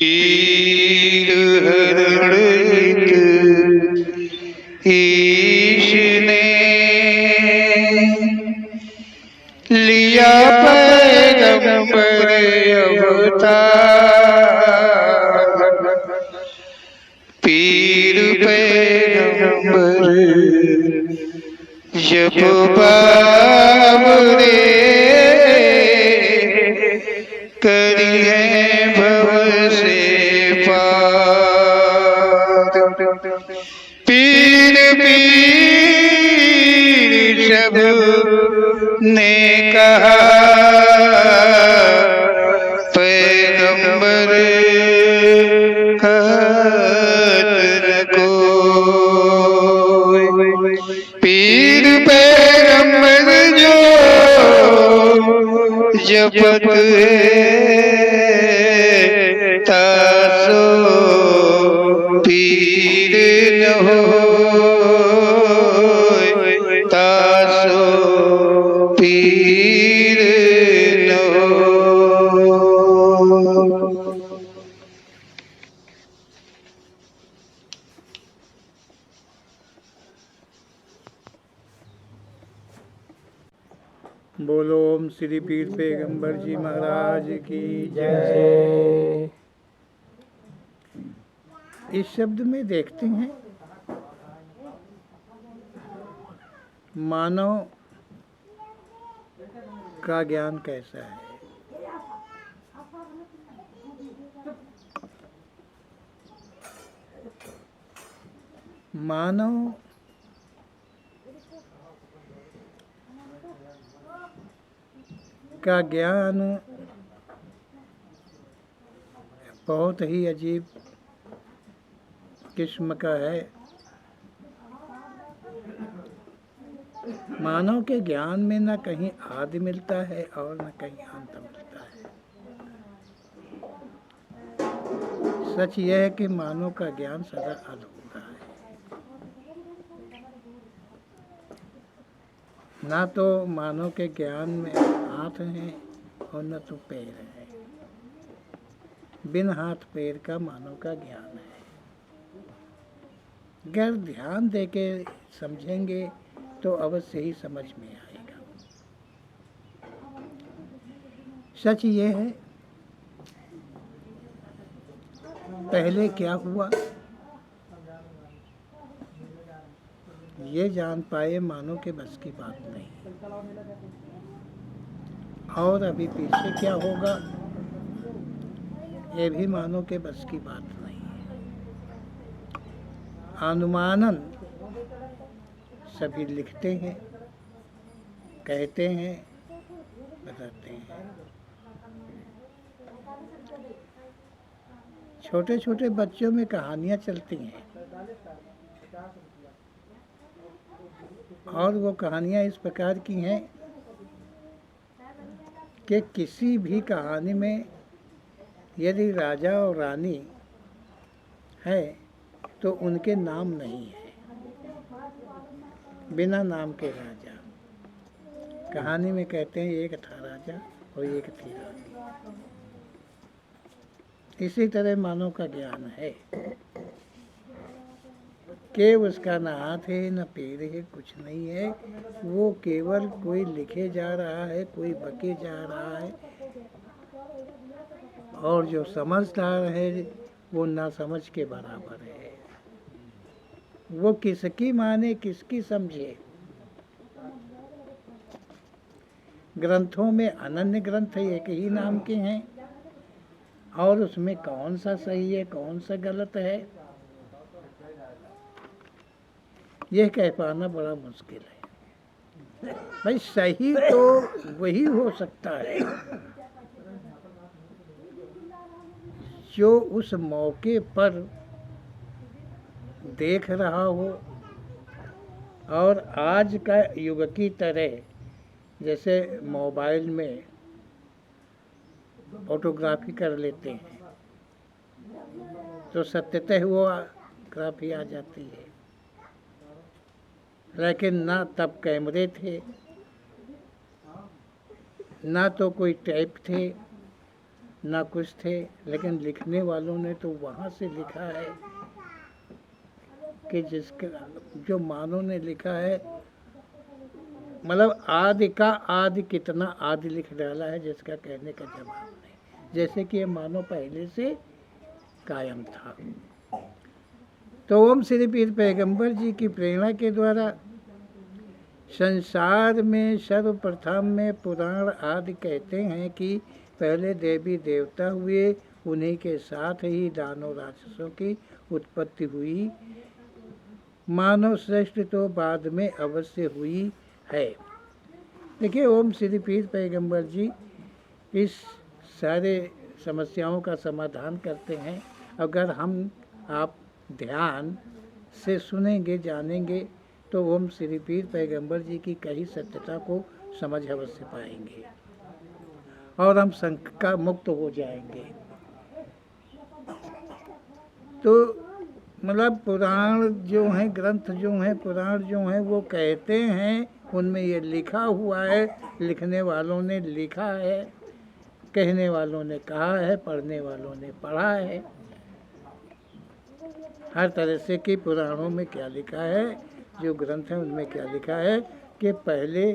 पीर हरण ईश ने लिया पैगंबर अवतार। पीर पैगंबर जब बाबरे करी है भव से पार। पीर पीर सब ने कहा पैगंबर कहत न कोई। पीर पैगंबर जो जपत तासो पीर न होय, तासो पीर न होय। बोलो ओम श्री पीर पैगंबर जी महाराज की जय। इस शब्द में देखते हैं मानव का ज्ञान कैसा है। मानव का ज्ञान बहुत ही अजीब किस्म का है। मानव के ज्ञान में न कहीं आदि मिलता है और न कहीं अंत मिलता है। सच यह है कि मानव का ज्ञान सदा अधूरा है। ना तो मानव के ज्ञान में हाथ हैं और न तो पैर है। बिन हाथ पैर का मानव का ज्ञान है। अगर ध्यान दे के समझेंगे तो अवश्य ही समझ में आएगा। सच ये है, पहले क्या हुआ ये जान पाए मानव के बस की बात नहीं, और अभी पीछे क्या होगा ये भी मानव के बस की बात नहीं है। अनुमानन सभी लिखते हैं, कहते हैं, बताते हैं। छोटे छोटे बच्चों में कहानियाँ चलती हैं और वो कहानियाँ इस प्रकार की हैं कि किसी भी कहानी में यदि राजा और रानी है तो उनके नाम नहीं है, बिना नाम के राजा। कहानी में कहते हैं एक था राजा और एक थी रानी। इसी तरह मानव का ज्ञान है कि उसका न हाथ है न पैर है, कुछ नहीं है। वो केवल कोई लिखे जा रहा है, कोई बके जा रहा है, और जो समझदार है वो ना समझ के बराबर है। वो किसकी माने किसकी समझे। ग्रंथों में अनन्य ग्रंथ एक ही नाम के हैं और उसमें कौन सा सही है कौन सा गलत है यह कह पाना बड़ा मुश्किल है। भाई सही तो वही हो सकता है जो उस मौके पर देख रहा हो, और आज का युग की तरह जैसे मोबाइल में फोटोग्राफी कर लेते हैं तो सत्यतः वो ग्राफी आ जाती है। लेकिन ना तब कैमरे थे, ना तो कोई टैप थे, ना कुछ थे, लेकिन लिखने वालों ने तो वहाँ से लिखा है कि जिसके जो मानव ने लिखा है, मतलब आदि का आदि कितना आदि लिख डाला है जिसका कहने का जवाब नहीं। जैसे कि ये मानव पहले से कायम था। तो ओम श्री पीर पैगंबर जी की प्रेरणा के द्वारा संसार में सर्वप्रथम में पुराण आदि कहते हैं कि पहले देवी देवता हुए, उन्हीं के साथ ही दानव राक्षसों की उत्पत्ति हुई। मानव श्रेष्ठ तो बाद में अवश्य हुई है। देखिए, ओम श्री पीर पैगंबर जी इस सारे समस्याओं का समाधान करते हैं। अगर हम आप ध्यान से सुनेंगे, जानेंगे, तो ओम श्री पीर पैगंबर जी की कही सत्यता को समझ अवश्य पाएंगे और हम शंका मुक्त हो जाएंगे। तो मतलब पुराण जो हैं, ग्रंथ जो हैं, पुराण जो हैं, वो कहते हैं, उनमें ये लिखा हुआ है, लिखने वालों ने लिखा है, कहने वालों ने कहा है, पढ़ने वालों ने पढ़ा है। हर तरह से कि पुराणों में क्या लिखा है, जो ग्रंथ हैं उनमें क्या लिखा है कि पहले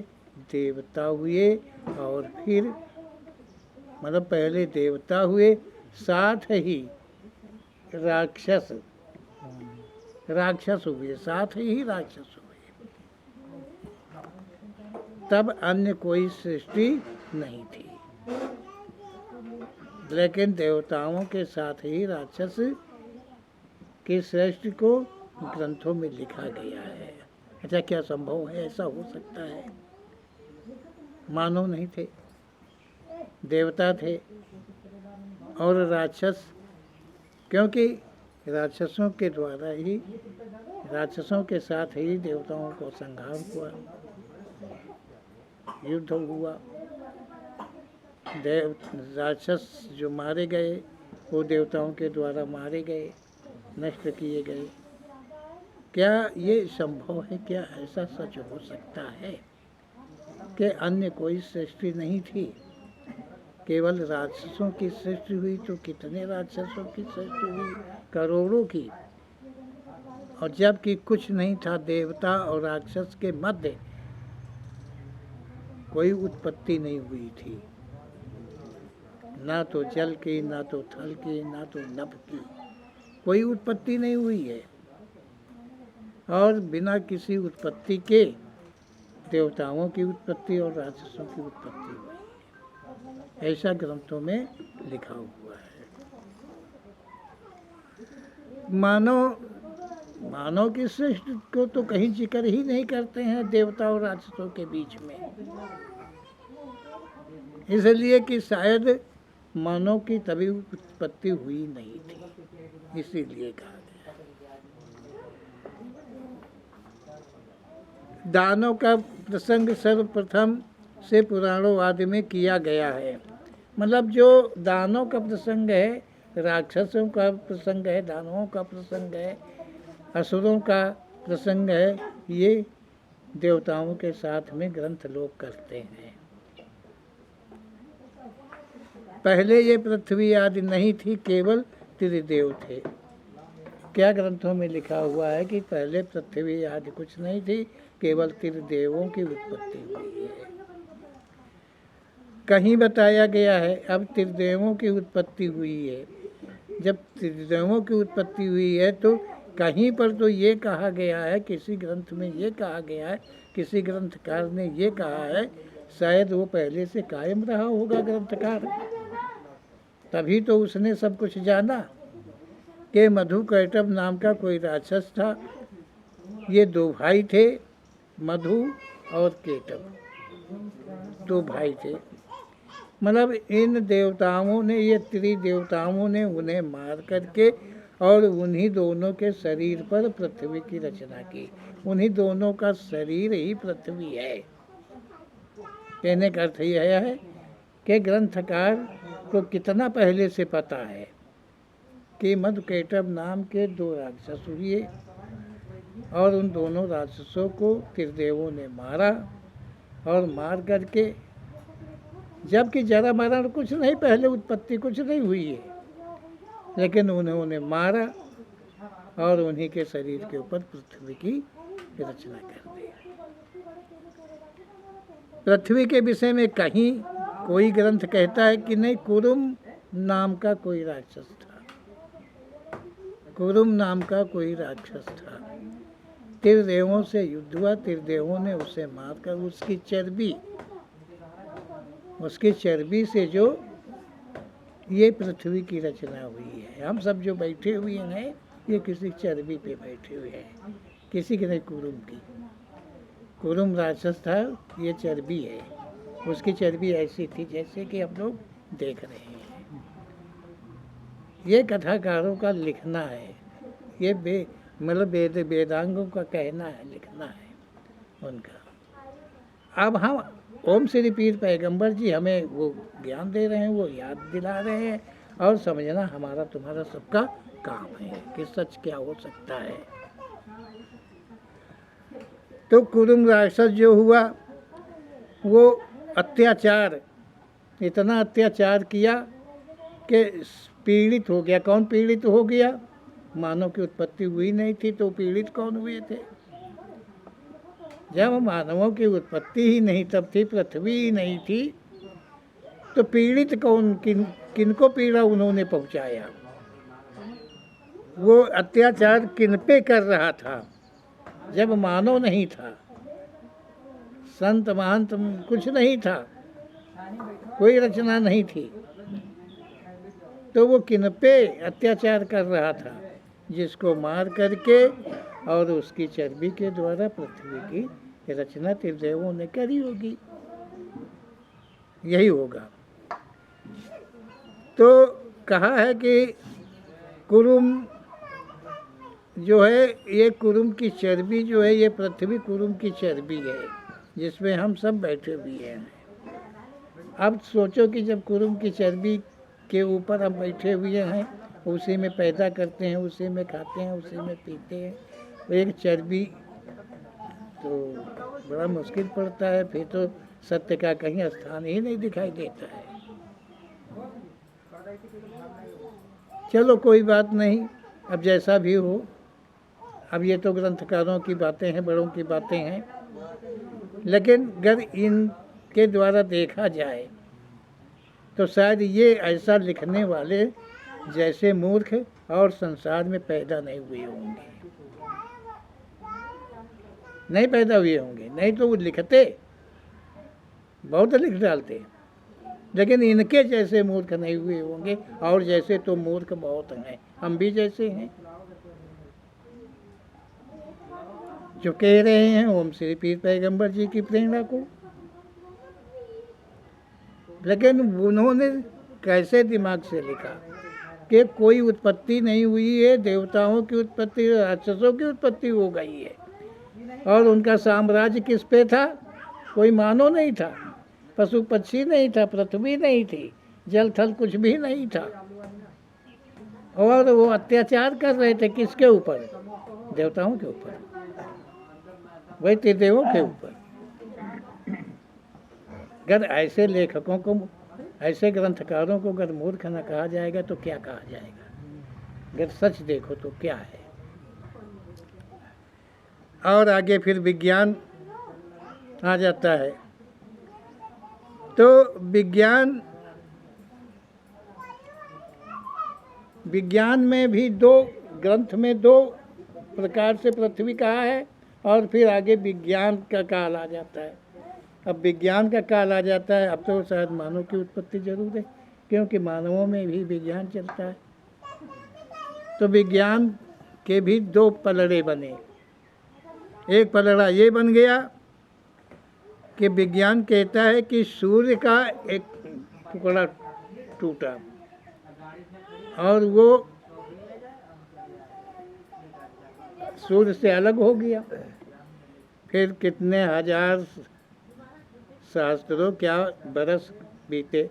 देवता हुए और फिर मतलब पहले देवता हुए, साथ ही राक्षस हुए, साथ ही राक्षस हुए, तब अन्य कोई सृष्टि नहीं थी। लेकिन देवताओं के साथ ही राक्षस की सृष्टि को ग्रंथों में लिखा गया है। अच्छा, क्या संभव है? ऐसा हो सकता है? मानव नहीं थे, देवता थे और राक्षस, क्योंकि राक्षसों के द्वारा ही, राक्षसों के साथ ही देवताओं को संहार हुआ, युद्ध हुआ। राक्षस जो मारे गए वो देवताओं के द्वारा मारे गए, नष्ट किए गए। क्या ये संभव है? क्या ऐसा सच हो सकता है कि अन्य कोई सृष्टि नहीं थी, केवल राक्षसों की सृष्टि हुई? तो कितने राक्षसों की सृष्टि हुई? करोड़ों की। और जबकि कुछ नहीं था, देवता और राक्षस के मध्य कोई उत्पत्ति नहीं हुई थी, ना तो जल की, ना तो थल की, ना तो नभ की, कोई उत्पत्ति नहीं हुई है। और बिना किसी उत्पत्ति के देवताओं की उत्पत्ति और राक्षसों की उत्पत्ति हुई, ऐसा ग्रंथों में लिखा हुआ है। मानव की सृष्टि को तो कहीं जिक्र ही नहीं करते हैं देवता और राक्षसों के बीच में, इसलिए कि शायद मानव की तभी उत्पत्ति हुई नहीं थी, इसीलिए कहा गया। दानव का प्रसंग सर्वप्रथम से पुराणों आदि में किया गया है। मतलब जो दानव का प्रसंग है, राक्षसों का प्रसंग है, दानवों का प्रसंग है, असुरों का प्रसंग है, ये देवताओं के साथ में ग्रंथ लोग करते हैं। पहले ये पृथ्वी आदि नहीं थी, केवल त्रिदेव थे। क्या ग्रंथों में लिखा हुआ है कि पहले पृथ्वी आदि कुछ नहीं थी, केवल त्रिदेवों की उत्पत्ति हुई है। कहीं बताया गया है अब त्रिदेवों की उत्पत्ति हुई है। जब त्रिदेवों की उत्पत्ति हुई है तो कहीं पर तो ये कहा गया है, किसी ग्रंथ में ये कहा गया है, किसी ग्रंथकार ने ये कहा है, शायद वो पहले से कायम रहा होगा ग्रंथकार, तभी तो उसने सब कुछ जाना कि मधु कैटभ नाम का कोई राक्षस था। ये दो भाई थे, मधु और केटभ, दो भाई थे। मतलब इन देवताओं ने, ये त्रिदेवताओं ने उन्हें मार करके और उन्हीं दोनों के शरीर पर पृथ्वी की रचना की। उन्हीं दोनों का शरीर ही पृथ्वी है। कहने का अर्थ यह है कि ग्रंथकार को कितना पहले से पता है कि मधुकैटभ नाम के दो राक्षस हुए और उन दोनों राक्षसों को त्रिदेवों ने मारा और मार करके जबकि जरा मरण कुछ नहीं, पहले उत्पत्ति कुछ नहीं हुई है, लेकिन उन्होंने मारा और उन्हीं के शरीर के ऊपर पृथ्वी की रचना कर दी। पृथ्वी के विषय में कहीं कोई ग्रंथ कहता है कि नहीं, कुरुम नाम का कोई राक्षस था, कुरुम नाम का कोई राक्षस था, त्रिदेवों से युद्ध हुआ, त्रिदेवों ने उसे मारकर उसकी चर्बी से जो ये पृथ्वी की रचना हुई है। हम सब जो बैठे हुए हैं ये किसी चर्बी पे बैठे हुए हैं, किसी की नहीं, कुरुम की। कुरुम राक्षस था, ये चर्बी है, उसकी चर्बी ऐसी थी जैसे कि हम लोग देख रहे हैं। ये कथाकारों का लिखना है, ये मतलब वेदांगों का कहना है, लिखना है उनका। अब हम ओम श्री पीर पैगंबर जी हमें वो ज्ञान दे रहे हैं, वो याद दिला रहे हैं, और समझना हमारा तुम्हारा सबका काम है कि सच क्या हो सकता है। तो कुरुम राक्षस जो हुआ वो अत्याचार, इतना अत्याचार किया कि पीड़ित हो गया। कौन पीड़ित हो गया? मानव की उत्पत्ति हुई नहीं थी तो पीड़ित कौन हुए थे? जब मानवों की उत्पत्ति ही नहीं तब थी, पृथ्वी ही नहीं थी, तो पीड़ित कौन, किनको पीड़ा उन्होंने पहुंचाया? वो अत्याचार किन पे कर रहा था जब मानव नहीं था, संत महंत कुछ नहीं था, कोई रचना नहीं थी, तो वो किन पे अत्याचार कर रहा था? जिसको मार करके और उसकी चर्बी के द्वारा पृथ्वी की रचना त्रिदेवों ने करी होगी, यही होगा। तो कहा है कि कुरुम जो है, ये कुरुम की चर्बी जो है, ये पृथ्वी कुरुम की चर्बी है जिसमें हम सब बैठे हुए हैं। अब सोचो कि जब कुरुम की चर्बी के ऊपर हम बैठे हुए हैं, उसी में पैदा करते हैं, उसी में खाते हैं, उसी में पीते हैं, एक चर्बी, तो बड़ा मुश्किल पड़ता है। फिर तो सत्य का कहीं स्थान ही नहीं दिखाई देता है। चलो कोई बात नहीं, अब जैसा भी हो, अब ये तो ग्रंथकारों की बातें हैं, बड़ों की बातें हैं, लेकिन अगर इनके द्वारा देखा जाए तो शायद ये ऐसा लिखने वाले जैसे मूर्ख और संसार में पैदा नहीं हुए होंगे, नहीं पैदा हुए होंगे, नहीं तो वो लिखते, बहुत लिख डालते, लेकिन इनके जैसे मूर्ख नहीं हुए होंगे। और जैसे तो मूर्ख बहुत हैं, हम भी जैसे हैं, जो कह रहे हैं ओम श्री पीर पैगंबर जी की प्रेरणा को। लेकिन उन्होंने कैसे दिमाग से लिखा कि कोई उत्पत्ति नहीं हुई है, देवताओं की उत्पत्ति, राक्षसों की उत्पत्ति हो गई है, और उनका साम्राज्य किस पे था? कोई मानव नहीं था, पशु पक्षी नहीं था, पृथ्वी नहीं थी, जल थल कुछ भी नहीं था, और वो अत्याचार कर रहे थे किसके ऊपर? देवताओं के ऊपर, वही त्रिदेवों के ऊपर। अगर ऐसे लेखकों को, ऐसे ग्रंथकारों को अगर मूर्ख न कहा जाएगा तो क्या कहा जाएगा? अगर सच देखो तो क्या है। और आगे फिर विज्ञान आ जाता है। तो विज्ञान में भी दो ग्रंथ में दो प्रकार से पृथ्वी कहा है, और फिर आगे विज्ञान का काल आ जाता है। अब विज्ञान का काल आ जाता है, अब तो शायद मानव की उत्पत्ति जरूर है, क्योंकि मानवों में भी विज्ञान चलता है। तो विज्ञान के भी दो पलड़े बने। एक पलड़ा ये बन गया कि विज्ञान कहता है कि सूर्य का एक टुकड़ा टूटा और वो सूर्य से अलग हो गया। फिर कितने हजार सहस्त्रों क्या बरस बीते।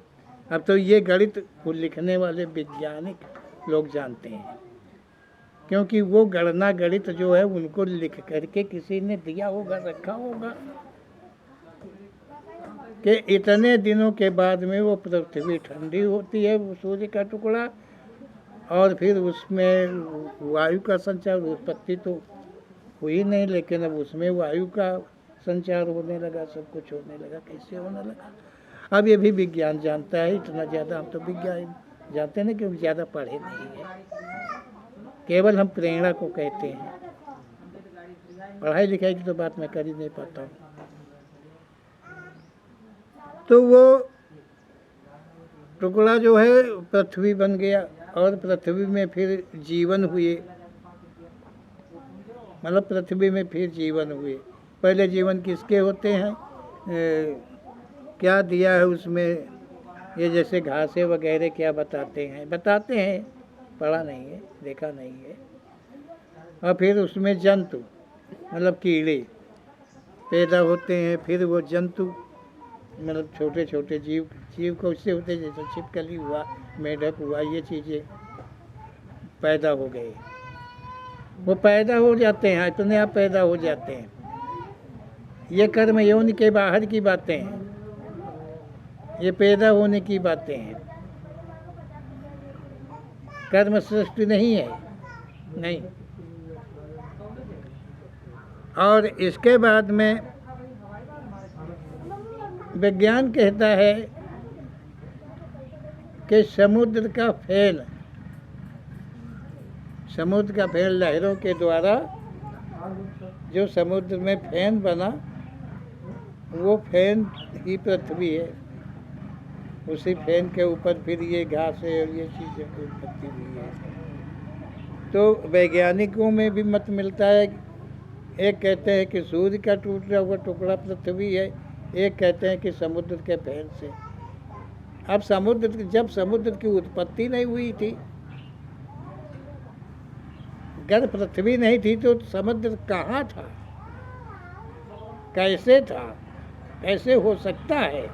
अब तो ये गणित को लिखने वाले वैज्ञानिक लोग जानते हैं, क्योंकि वो गणना गणित जो है उनको लिख करके किसी ने दिया होगा, रखा होगा, कि इतने दिनों के बाद में वो पृथ्वी ठंडी होती है, वो सूर्य का टुकड़ा, और फिर उसमें वायु का संचार, उत्पत्ति तो हुई नहीं, लेकिन अब उसमें वायु का संचार होने लगा, सब कुछ होने लगा। कैसे होने लगा अब ये भी विज्ञान जानता है। इतना ज़्यादा हम तो विज्ञान जानते नहीं, क्योंकि ज़्यादा पढ़े नहीं है, केवल हम प्रेरणा को कहते हैं। पढ़ाई लिखाई की तो बात मैं कर ही नहीं पाता हूँ। तो वो टुकड़ा जो है पृथ्वी बन गया, और पृथ्वी में फिर जीवन हुए, मतलब पृथ्वी में फिर जीवन हुए। पहले जीवन किसके होते हैं, क्या दिया है उसमें, ये जैसे घासें वगैरह क्या बताते हैं, पढ़ा नहीं है, देखा नहीं है। और फिर उसमें जंतु मतलब कीड़े पैदा होते हैं, फिर वो जंतु मतलब छोटे छोटे जीव कैसे होते हैं, जैसे छिपकली हुआ, मेढक हुआ, ये चीज़ें पैदा हो गए। वो पैदा हो जाते हैं, इतने आप पैदा हो जाते हैं। ये कर्म यौन के बाहर की बातें हैं, ये पैदा होने की बातें हैं। कर्म सृष्टि नहीं है, नहीं। और इसके बाद में विज्ञान कहता है कि समुद्र का फैल लहरों के द्वारा जो समुद्र में फैन बना, वो फैन ही पृथ्वी है। उसी फैन के ऊपर फिर ये घास है और ये चीज़ें की उत्पत्ति हुई है। तो वैज्ञानिकों में भी मत मिलता है। एक कहते हैं कि सूर्य का टूटा हुआ टुकड़ा पृथ्वी है, एक कहते हैं कि समुद्र के फैन से। अब जब समुद्र की उत्पत्ति नहीं हुई थी, अगर पृथ्वी नहीं थी तो समुद्र कहाँ था, कैसे था, कैसे हो सकता है?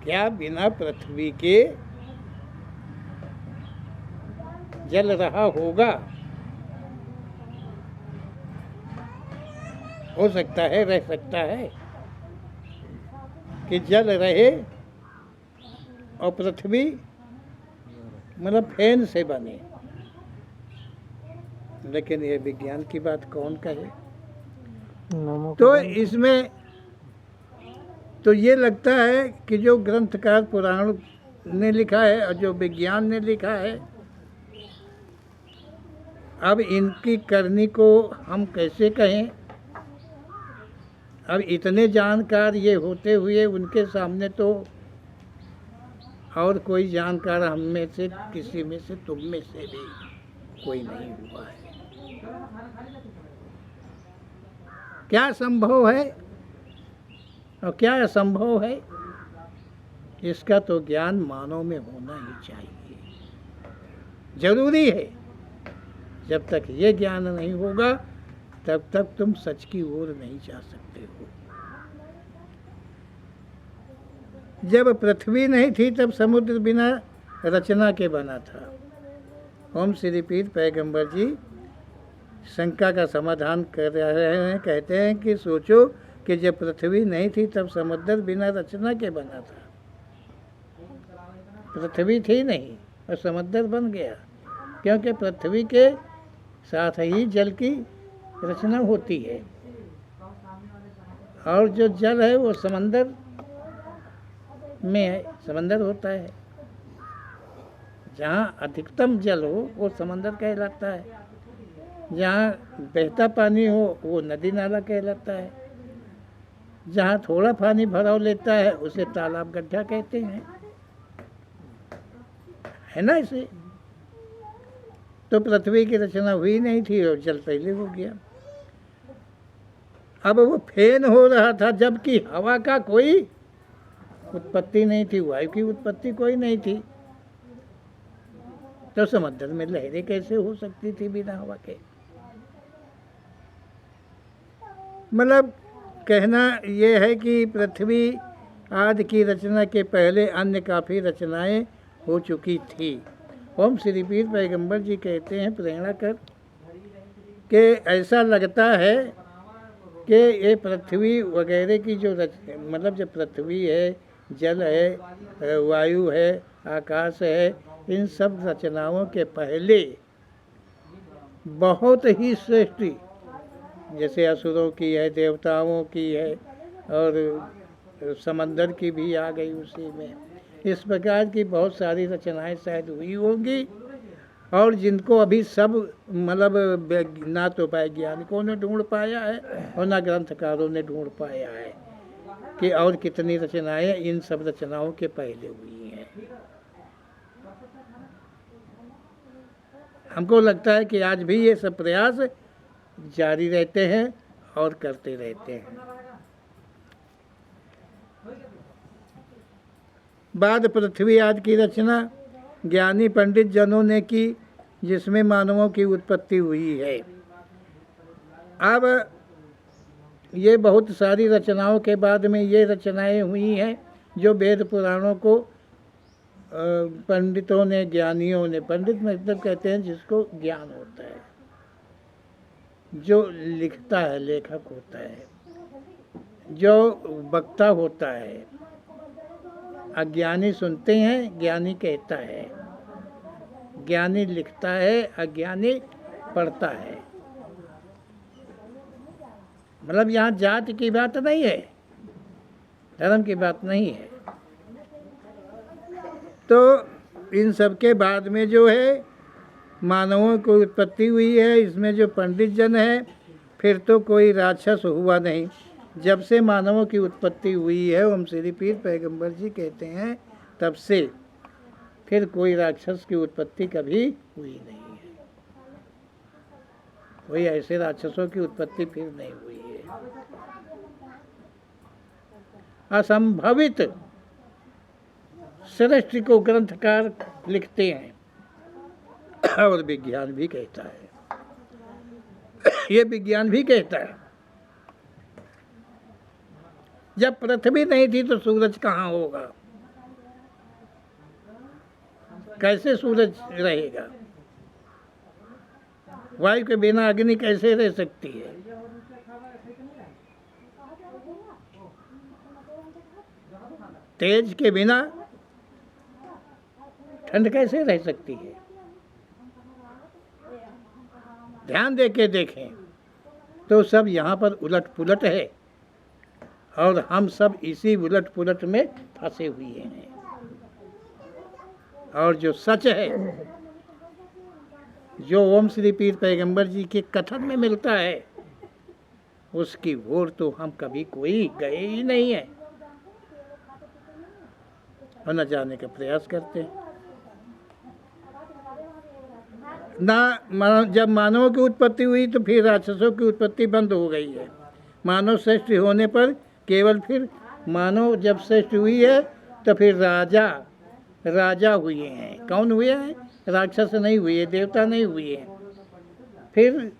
क्या बिना पृथ्वी के जल रहा होगा? हो सकता है, रह सकता है कि जल रहे और पृथ्वी मतलब फैन से बने, लेकिन ये विज्ञान की बात कौन कहे? तो इसमें तो ये लगता है कि जो ग्रंथकार पुराण ने लिखा है और जो विज्ञान ने लिखा है, अब इनकी करनी को हम कैसे कहें? अब इतने जानकार ये होते हुए उनके सामने तो और कोई जानकार हम में से, किसी में से, तुम में से भी कोई नहीं हुआ है। क्या संभव है और क्या असंभव है, इसका तो ज्ञान मानव में होना ही चाहिए, जरूरी है। जब तक ये ज्ञान नहीं होगा तब तक तुम सच की ओर नहीं जा सकते हो। जब पृथ्वी नहीं थी तब समुद्र बिना रचना के बना था। ओम श्री पीर पैगंबर जी शंका का समाधान कर रहे हैं। कहते हैं कि सोचो कि जब पृथ्वी नहीं थी तब समुद्र बिना रचना के बना था। पृथ्वी थी नहीं और समुद्र बन गया, क्योंकि पृथ्वी के साथ ही जल की रचना होती है, और जो जल है वो समंदर में है, समंदर होता है। जहाँ अधिकतम जल हो वो समंदर कहलाता है, जहाँ बहता पानी हो वो नदी नाला कहलाता है, जहाँ थोड़ा पानी भराव लेता है उसे तालाब गड्ढा कहते हैं, है ना। इसे तो पृथ्वी की रचना हुई नहीं थी और जल पहले हो गया। अब वो फैन हो रहा था, जबकि हवा का कोई उत्पत्ति नहीं थी, वायु की उत्पत्ति कोई नहीं थी, तो समुद्र में लहरें कैसे हो सकती थी बिना हवा के? मतलब कहना ये है कि पृथ्वी आदि की रचना के पहले अन्य काफ़ी रचनाएं हो चुकी थी। ओम श्री पीर पैगंबर जी कहते हैं प्रेरणा कर कि ऐसा लगता है कि ये पृथ्वी वगैरह की जो मतलब जो पृथ्वी है, जल है, वायु है, आकाश है, इन सब रचनाओं के पहले बहुत ही श्रेष्ठ, जैसे असुरों की है, देवताओं की है, और समंदर की भी आ गई उसी में, इस प्रकार की बहुत सारी रचनाएं शायद हुई होंगी, और जिनको अभी सब मतलब ना तो वैज्ञानिकों ने ढूंढ पाया है और ना ग्रंथकारों ने ढूंढ पाया है कि और कितनी रचनाएं इन सब रचनाओं के पहले हुई हैं। हमको लगता है कि आज भी ये सब प्रयास जारी रहते हैं और करते रहते हैं। बाद पृथ्वी आज की रचना ज्ञानी पंडित जनों ने की, जिसमें मानवों की उत्पत्ति हुई है। अब ये बहुत सारी रचनाओं के बाद में ये रचनाएं हुई हैं जो वेद पुराणों को पंडितों ने, ज्ञानियों ने, पंडित मतलब कहते हैं जिसको ज्ञान होता है, जो लिखता है, लेखक होता है, जो वक्ता होता है। अज्ञानी सुनते हैं, ज्ञानी कहता है, ज्ञानी लिखता है, अज्ञानी पढ़ता है। मतलब यहाँ जाति की बात नहीं है, धर्म की बात नहीं है। तो इन सब के बाद में जो है मानवों की उत्पत्ति हुई है, इसमें जो पंडित जन है, फिर तो कोई राक्षस हुआ नहीं। जब से मानवों की उत्पत्ति हुई है, ओम श्री पीर पैगंबर जी कहते हैं, तब से फिर कोई राक्षस की उत्पत्ति कभी हुई नहीं है। कोई ऐसे राक्षसों की उत्पत्ति फिर नहीं हुई है। असंभवित सृष्टि को ग्रंथकार लिखते हैं और विज्ञान भी कहता है, ये विज्ञान भी कहता है। जब पृथ्वी नहीं थी तो सूरज कहाँ होगा, कैसे सूरज रहेगा, वायु के बिना अग्नि कैसे रह सकती है, तेज के बिना ठंड कैसे रह सकती है। ध्यान दे के देखें तो सब यहाँ पर उलट पुलट है और हम सब इसी उलट पुलट में फंसे हुए हैं। और जो सच है, जो ओम श्री पीर पैगंबर जी के कथन में मिलता है, उसकी ओर तो हम कभी कोई गए ही नहीं है और न जाने का प्रयास करते हैं। ना जब मानवों की उत्पत्ति हुई तो फिर राक्षसों की उत्पत्ति बंद हो गई है। मानव श्रेष्ठ होने पर केवल फिर मानव जब श्रेष्ठ हुई है तो फिर राजा हुए हैं। कौन हुए हैं? राक्षस नहीं हुए, देवता नहीं हुए, फिर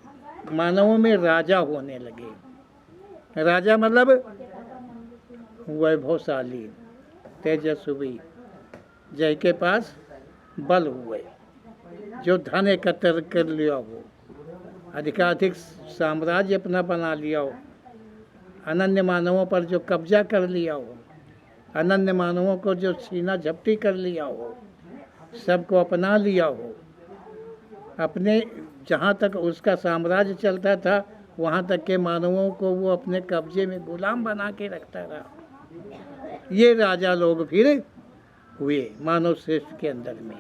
मानवों में राजा होने लगे। राजा मतलब वैभवशाली, तेजस्वी, जय के पास बल हुए, जो धन एकत्र कर लिया हो, अधिकाधिक साम्राज्य अपना बना लिया हो, अनन्य मानवों पर जो कब्जा कर लिया हो, अनन्य मानवों को जो छीना झपटी कर लिया हो, सबको अपना लिया हो, अपने जहाँ तक उसका साम्राज्य चलता था वहाँ तक के मानवों को वो अपने कब्जे में गुलाम बना के रखता रहा। ये राजा लोग फिर हुए मानव श्रेष्ठ के अंदर में।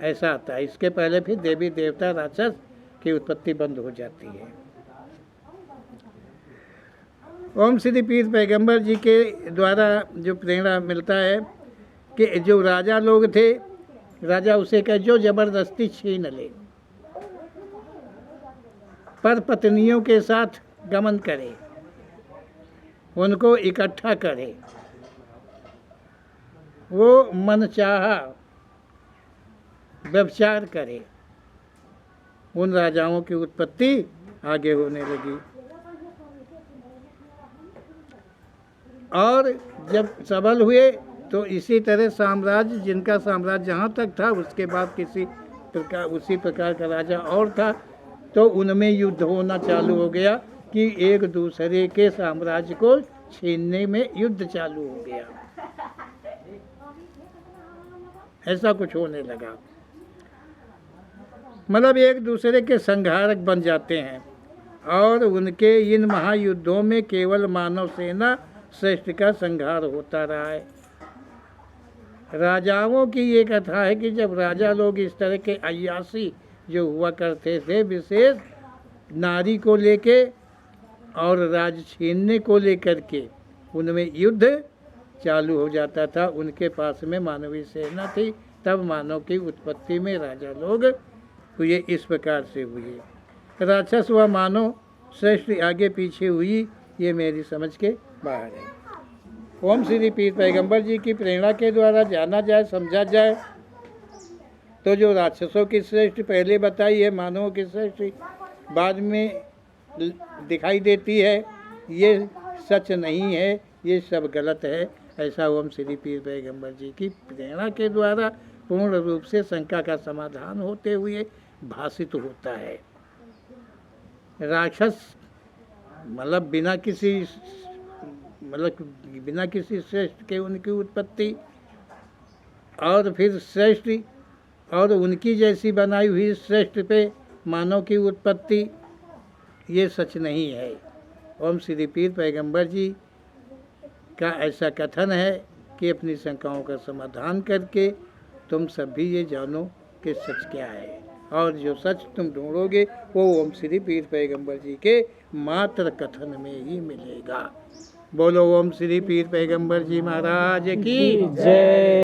ऐसा आता है। इसके पहले फिर देवी देवता राक्षस की उत्पत्ति बंद हो जाती है। ओम श्री पीर पैगंबर जी के द्वारा जो प्रेरणा मिलता है कि जो राजा लोग थे, राजा उसे कहे जो ज़बरदस्ती छीन ले, पर पत्नियों के साथ गमन करे, उनको इकट्ठा करे, वो मनचाहा व्यभिचार करे, उन राजाओं की उत्पत्ति आगे होने लगी। और जब सबल हुए तो इसी तरह साम्राज्य, जिनका साम्राज्य जहाँ तक था, उसके बाद किसी प्रकार उसी प्रकार का राजा और था, तो उनमें युद्ध होना चालू हो गया कि एक दूसरे के साम्राज्य को छीनने में युद्ध चालू हो गया, ऐसा कुछ होने लगा। मतलब एक दूसरे के संहारक बन जाते हैं और उनके इन महायुद्धों में केवल मानव सेना श्रेष्ठ का संहार होता रहा है। राजाओं की ये कथा है कि जब राजा लोग इस तरह के अय्यासी जो हुआ करते थे, विशेष नारी को लेके और राज छीनने को लेकर के, उनमें युद्ध चालू हो जाता था। उनके पास में मानवीय सेना थी, तब मानव की उत्पत्ति में राजा लोग हुए, इस प्रकार से हुए। राक्षस व मानव श्रेष्ठ आगे पीछे हुई, ये मेरी समझ के बाहर है। ओम श्री पीर पैगंबर जी की प्रेरणा के द्वारा जाना जाए, समझा जाए तो जो राक्षसों की श्रेष्ठ पहले बताई है, मानवों की श्रेष्ठ बाद में दिखाई देती है, ये सच नहीं है, ये सब गलत है। ऐसा ओम श्री पीर पैगंबर जी की प्रेरणा के द्वारा पूर्ण रूप से शंका का समाधान होते हुए भाषित होता है। राक्षस मतलब बिना किसी श्रेष्ठ के उनकी उत्पत्ति, और फिर श्रेष्ठ और उनकी जैसी बनाई हुई श्रेष्ठ पे मानव की उत्पत्ति, ये सच नहीं है। ओम श्री पीर पैगंबर जी का ऐसा कथन है कि अपनी शंकाओं का समाधान करके तुम सभी ये जानो कि सच क्या है, और जो सच तुम ढूंढोगे वो ओम श्री पीर पैगंबर जी के मात्र कथन में ही मिलेगा। बोलो ओम श्री पीर पैगंबर जी महाराज की जय।